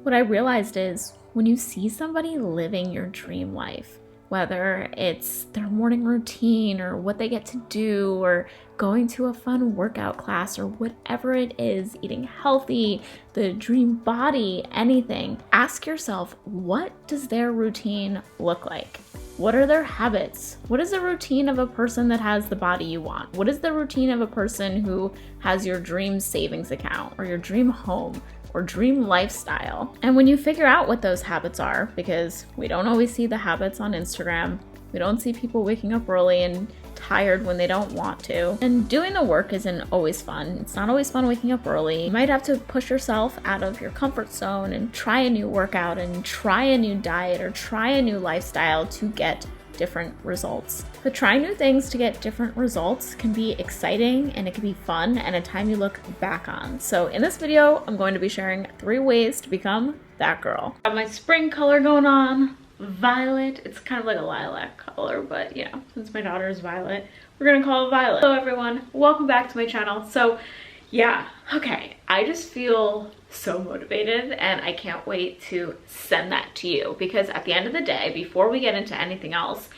What I realized is when you see somebody living your dream life, whether it's their morning routine or what they get to do or going to a fun workout class or whatever it is, eating healthy, the dream body, anything, ask yourself, what does their routine look like? What are their habits? What is the routine of a person that has the body you want? What is the routine of a person who has your dream savings account or your dream home or dream lifestyle? And when you figure out what those habits are, because we don't always see the habits on Instagram, we don't see people waking up early and tired when they don't want to, and doing the work isn't always fun. It's not always fun waking up early. You might have to push yourself out of your comfort zone and try a new workout and try a new diet or try a new lifestyle to get different results. But trying new things to get different results can be exciting and it can be fun and a time you look back on. So in this video, I'm going to be sharing 3 ways to become that girl. I have my spring color going on, violet. It's kind of like a lilac color, but you know, since my daughter is violet, we're gonna call it violet. Hello everyone, welcome back to my channel. So yeah, okay, I just feel so motivated and I can't wait to send that to you, because at the end of the day, before we get into anything else,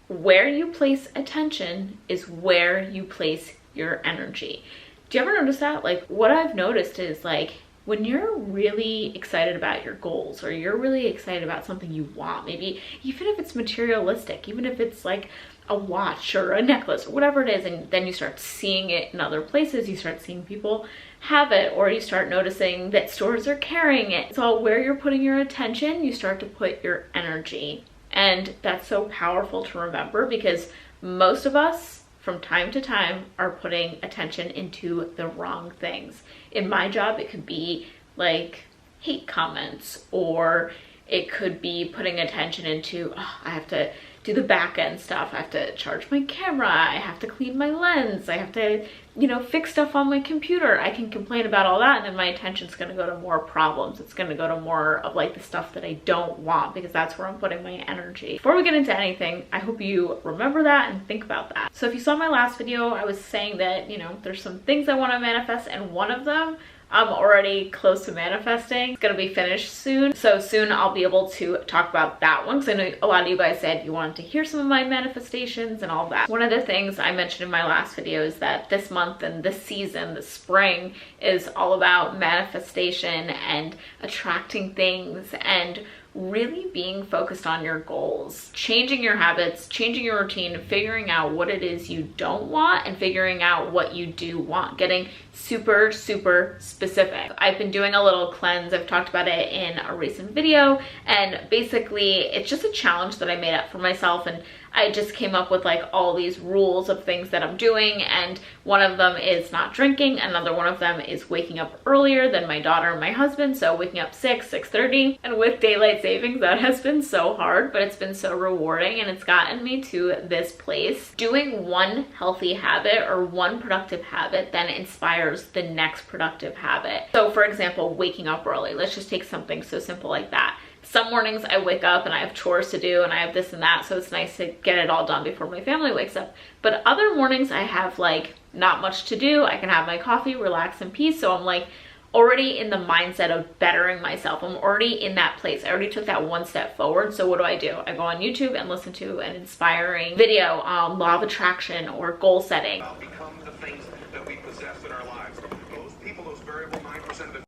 where you place attention is where you place your energy. Do you ever notice that? Like, what I've noticed is, like, when you're really excited about your goals or you're really excited about something you want, maybe even if it's materialistic, even if it's like a watch or a necklace or whatever it is, and then you start seeing it in other places, you start seeing people have it, or you start noticing that stores are carrying it. So where you're putting your attention, you start to put your energy. And that's so powerful to remember, because most of us from time to time are putting attention into the wrong things. In my job, it could be like hate comments, or it could be putting attention into, oh, I have to do the back end stuff. I have to charge my camera. I have to clean my lens. I have to, you know, fix stuff on my computer. I can complain about all that, and then my attention's going to go to more problems. It's going to go to more of like the stuff that I don't want, because that's where I'm putting my energy. Before we get into anything, I hope you remember that and think about that. So if you saw my last video, I was saying that, you know, there's some things I want to manifest, and one of them I'm already close to manifesting. It's gonna be finished soon. So soon I'll be able to talk about that one, because I know a lot of you guys said you wanted to hear some of my manifestations and all that. One of the things I mentioned in my last video is that this month and this season, the spring, is all about manifestation and attracting things and really being focused on your goals, changing your habits, changing your routine, figuring out what it is you don't want and figuring out what you do want, getting super, super specific. I've been doing a little cleanse. I've talked about it in a recent video, and basically it's just a challenge that I made up for myself, and I just came up with like all these rules of things that I'm doing, and one of them is not drinking. Another one of them is waking up earlier than my daughter and my husband, so waking up 6:30. And with daylight savings, that has been so hard, but it's been so rewarding, and it's gotten me to this place. Doing one healthy habit or one productive habit then inspires the next productive habit. So for example, waking up early. Let's just take something so simple like that. Some mornings I wake up and I have chores to do and I have this and that, so it's nice to get it all done before my family wakes up. But other mornings I have like not much to do. I can have my coffee, relax in peace. So I'm like already in the mindset of bettering myself. I'm already in that place. I already took that one step forward. So what do? I go on YouTube and listen to an inspiring video on law of attraction or goal setting. Become the things that we possess in our lives. Those people, those variable 9% of the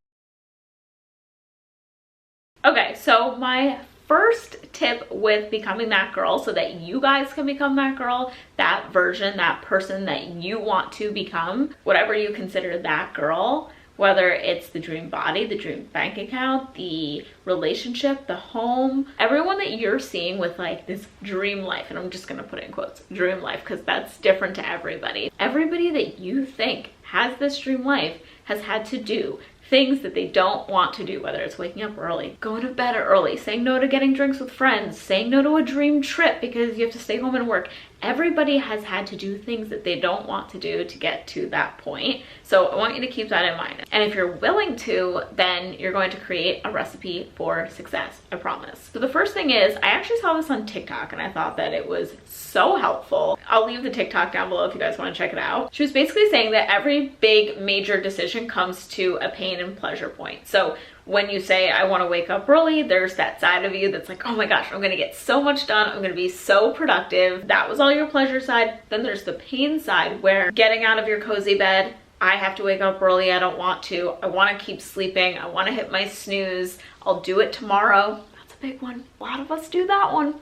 Okay, so my first tip with becoming that girl, so that you guys can become that girl, that version, that person that you want to become, whatever you consider that girl, whether it's the dream body, the dream bank account, the relationship, the home, everyone that you're seeing with like this dream life, and I'm just gonna put it in quotes, dream life, because that's different to everybody. Everybody that you think has this dream life has had to do things that they don't want to do, whether it's waking up early, going to bed early, saying no to getting drinks with friends, saying no to a dream trip because you have to stay home and work. Everybody has had to do things that they don't want to do to get to that point. So I want you to keep that in mind. And if you're willing to, then you're going to create a recipe for success, I promise. So the first thing is, I actually saw this on TikTok and I thought that it was so helpful. I'll leave the TikTok down below if you guys want to check it out. She was basically saying that every big major decision comes to a pain and pleasure point. So when you say, I want to wake up early, there's that side of you that's like, oh my gosh, I'm going to get so much done. I'm going to be so productive. That was all your pleasure side. Then there's the pain side where getting out of your cozy bed, I have to wake up early. I don't want to. I want to keep sleeping. I want to hit my snooze. I'll do it tomorrow. That's a big one. A lot of us do that one.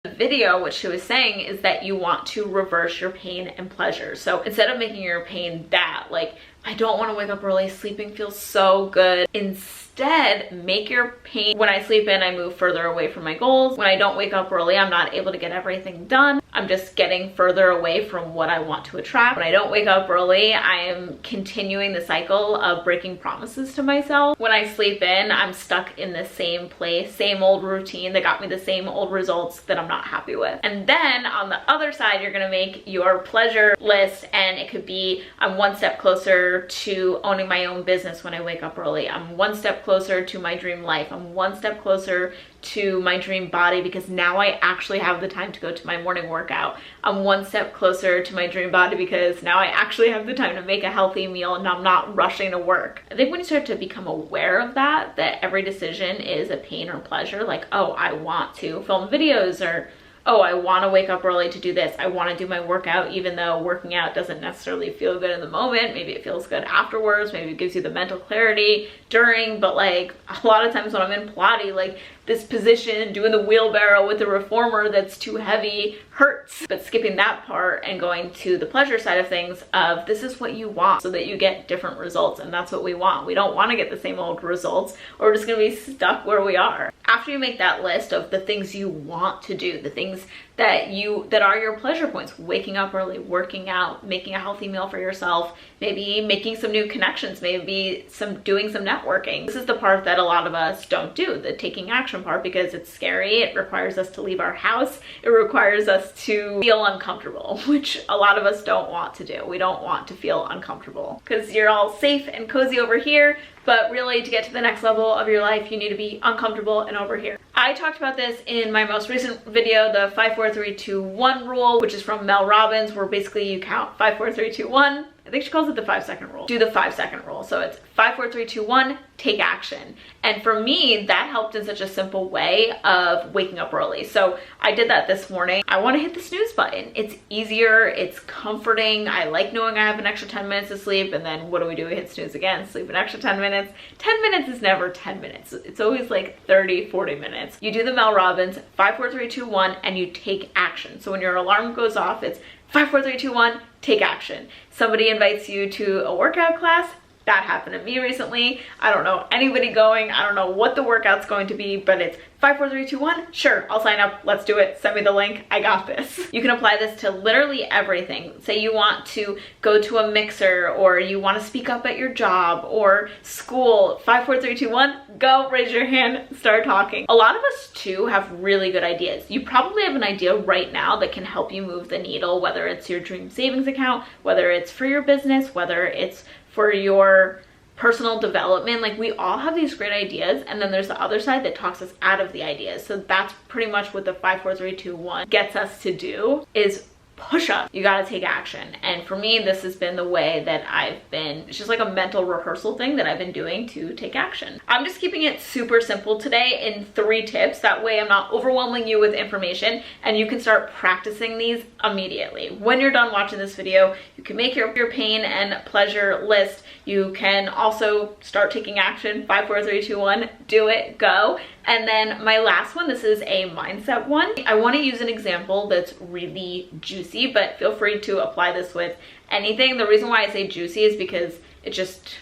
The video, what she was saying is that you want to reverse your pain and pleasure. So instead of making your pain that, like, I don't want to wake up early, sleeping feels so good. Instead, make your pain, when I sleep in, I move further away from my goals. When I don't wake up early, I'm not able to get everything done. I'm just getting further away from what I want to attract. When I don't wake up early, I am continuing the cycle of breaking promises to myself. When I sleep in, I'm stuck in the same place, same old routine that got me the same old results that I'm not happy with. And then on the other side, you're gonna make your pleasure list, and it could be, I'm one step closer to owning my own business when I wake up early. I'm one step closer to my dream life. I'm one step closer to my dream body because now I actually have the time to go to my morning workout. I'm one step closer to my dream body because now I actually have the time to make a healthy meal and I'm not rushing to work. I think when you start to become aware of that every decision is a pain or pleasure, like, oh, I want to film videos, or oh, I want to wake up early to do this. I want to do my workout, even though working out doesn't necessarily feel good in the moment. Maybe it feels good afterwards. Maybe it gives you the mental clarity during, but like a lot of times when I'm in Pilates, like this position, doing the wheelbarrow with the reformer that's too heavy hurts. But skipping that part and going to the pleasure side of things of this is what you want so that you get different results. And that's what we want. We don't want to get the same old results, or we're just going to be stuck where we are. After you make that list of the things you want to do, the things that are your pleasure points, waking up early, working out, making a healthy meal for yourself, maybe making some new connections, maybe doing some networking. This is the part that a lot of us don't do, the taking action part, because it's scary. It requires us to leave our house. It requires us to feel uncomfortable, which a lot of us don't want to do. We don't want to feel uncomfortable because you're all safe and cozy over here. But really, to get to the next level of your life, you need to be uncomfortable and over here. I talked about this in my most recent video, the 5, 4, 3, 2, 1 rule, which is from Mel Robbins, where basically you count 5, 4, 3, 2, 1. I think she calls it the 5-second rule. Do the 5-second rule. So it's 5, 4, 3, 2, 1, take action. And for me, that helped in such a simple way of waking up early. So I did that this morning. I want to hit the snooze button. It's easier, it's comforting. I like knowing I have an extra 10 minutes to sleep, and then what do? We hit snooze again, sleep an extra 10 minutes. 10 minutes is never 10 minutes. It's always like 30, 40 minutes. You do the Mel Robbins 5, 4, 3, 2, 1, and you take action. So when your alarm goes off, it's 5, 4, 3, 2, 1, take action. Somebody invites you to a workout class. That happened to me recently. I don't know anybody going. I don't know what the workout's going to be, but it's 5, 4, 3, 2, 1. Sure, I'll sign up. Let's do it. Send me the link. I got this. You can apply this to literally everything. Say you want to go to a mixer, or you want to speak up at your job or school. 5, 4, 3, 2, 1. Go, raise your hand, start talking. A lot of us too have really good ideas. You probably have an idea right now that can help you move the needle, whether it's your dream savings account, whether it's for your business, whether it's for your personal development. Like, we all have these great ideas, and then there's the other side that talks us out of the ideas. So that's pretty much what the 5, 4, 3, 2, 1 gets us to do, is push up. You got to take action. And for me, this has been the way that it's just like a mental rehearsal thing that I've been doing to take action. I'm just keeping it super simple today in 3 tips. That way I'm not overwhelming you with information, and you can start practicing these immediately. When you're done watching this video, you can make your pain and pleasure list. You can also start taking action. 5, 4, 3, 2, 1, do it, go. And then my last one, this is a mindset one. I want to use an example that's really juicy, but feel free to apply this with anything. The reason why I say juicy is because it's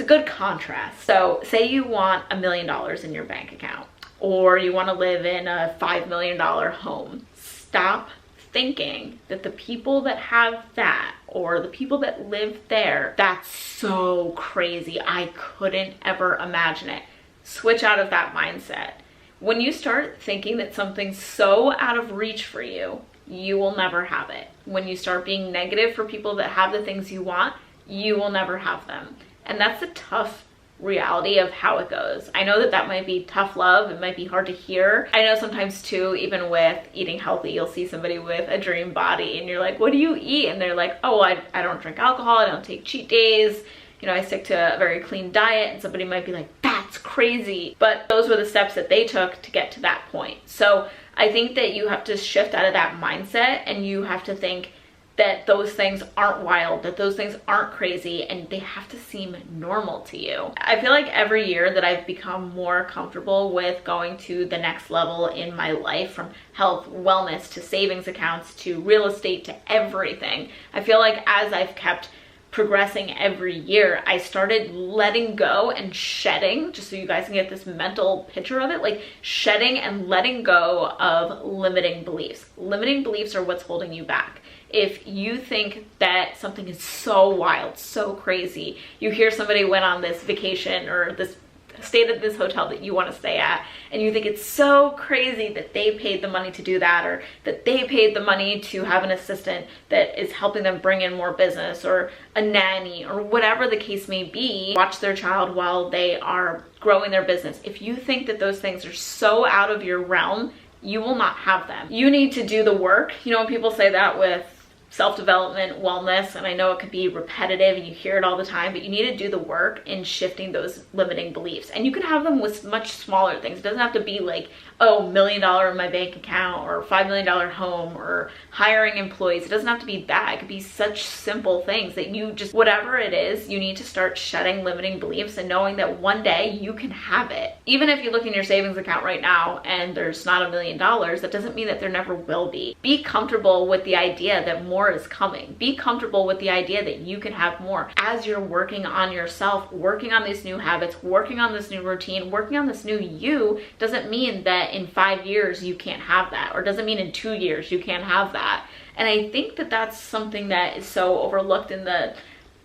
a good contrast. So say you want $1 million in your bank account, or you want to live in a $5 million home. Stop thinking that the people that have that, or the people that live there, that's so crazy. I couldn't ever imagine it. Switch out of that mindset. When you start thinking that something's so out of reach for you, you will never have it. When you start being negative for people that have the things you want, you will never have them. And that's a tough reality of how it goes. I know that that might be tough love. It might be hard to hear. I know sometimes too, even with eating healthy, you'll see somebody with a dream body and you're like, what do you eat? And they're like, oh, I don't drink alcohol. I don't take cheat days. You know, I stick to a very clean diet. And somebody might be like, that's crazy. But those were the steps that they took to get to that point. So I think that you have to shift out of that mindset, and you have to think that those things aren't wild, that those things aren't crazy, and they have to seem normal to you. I feel like every year that I've become more comfortable with going to the next level in my life, from health, wellness, to savings accounts, to real estate, to everything, I feel like as I've kept progressing every year, I started letting go and shedding, just so you guys can get this mental picture of it, like shedding and letting go of limiting beliefs. Limiting beliefs are what's holding you back. If you think that something is so wild, so crazy, you hear somebody went on this vacation or this stayed at this hotel that you want to stay at, and you think it's so crazy that they paid the money to do that, or that they paid the money to have an assistant that is helping them bring in more business, or a nanny, or whatever the case may be, watch their child while they are growing their business. If you think that those things are so out of your realm, you will not have them. You need to do the work. You know, when people say that with self-development, wellness, and I know it could be repetitive and you hear it all the time, but you need to do the work in shifting those limiting beliefs. And you can have them with much smaller things. It doesn't have to be like, oh, $1 million in my bank account, or $5 million home, or hiring employees. It doesn't have to be that. It could be such simple things that you just, whatever it is, you need to start shedding limiting beliefs and knowing that one day you can have it. Even if you look in your savings account right now and there's not $1 million, that doesn't mean that there never will be. Be comfortable with the idea that more is coming. Be comfortable with the idea that you can have more. As you're working on yourself, working on these new habits, working on this new routine, working on this new you, doesn't mean that in 5 years you can't have that, or doesn't mean in 2 years you can't have that. And I think that that's something that is so overlooked in the,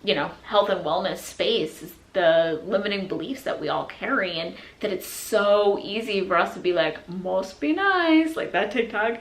you know, health and wellness space, is the limiting beliefs that we all carry, and that it's so easy for us to be like, must be nice, like that TikTok.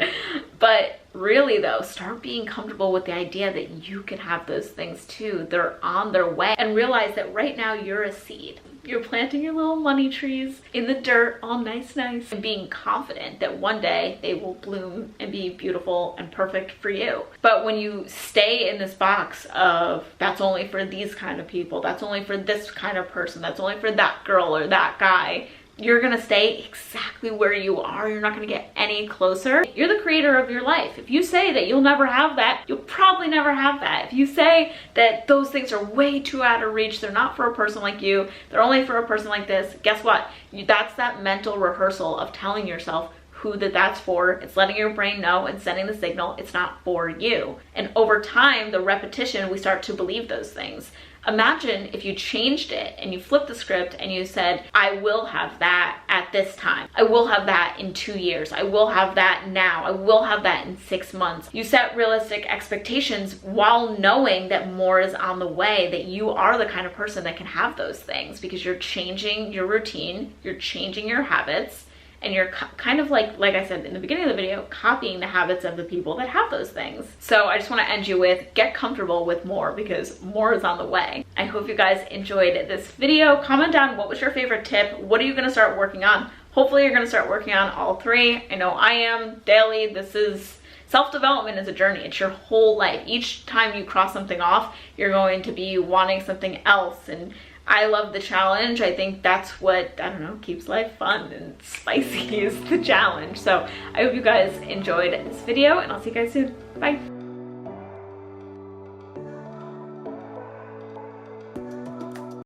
But really though, start being comfortable with the idea that you can have those things too. They're on their way, and realize that right now you're a seed. You're planting your little money trees in the dirt, all nice, and being confident that one day they will bloom and be beautiful and perfect for you. But when you stay in this box of, that's only for these kind of people, that's only for this kind of person, that's only for that girl or that guy, you're gonna stay exactly where you are. You're not gonna get any closer. You're the creator of your life. If you say that you'll never have that, you'll probably never have that. If you say that those things are way too out of reach, they're not for a person like you, they're only for a person like this, guess what? That's that mental rehearsal of telling yourself who that's for. It's letting your brain know and sending the signal it's not for you. And over time, the repetition, we start to believe those things. Imagine if you changed it and you flipped the script and you said, I will have that at this time. I will have that in 2 years. I will have that now. I will have that in 6 months. You set realistic expectations while knowing that more is on the way, that you are the kind of person that can have those things, because you're changing your routine, you're changing your habits, and you're kind of like I said in the beginning of the video, copying the habits of the people that have those things. So I just want to end you with, get comfortable with more, because more is on the way. I hope you guys enjoyed this video. Comment down, what was your favorite tip? What are you going to start working on? Hopefully you're going to start working on all 3. I know I am daily. This is self-development is a journey. It's your whole life. Each time you cross something off, you're going to be wanting something else, and I love the challenge. I think that's what, I don't know, keeps life fun and spicy is the challenge. So I hope you guys enjoyed this video, and I'll see you guys soon. Bye.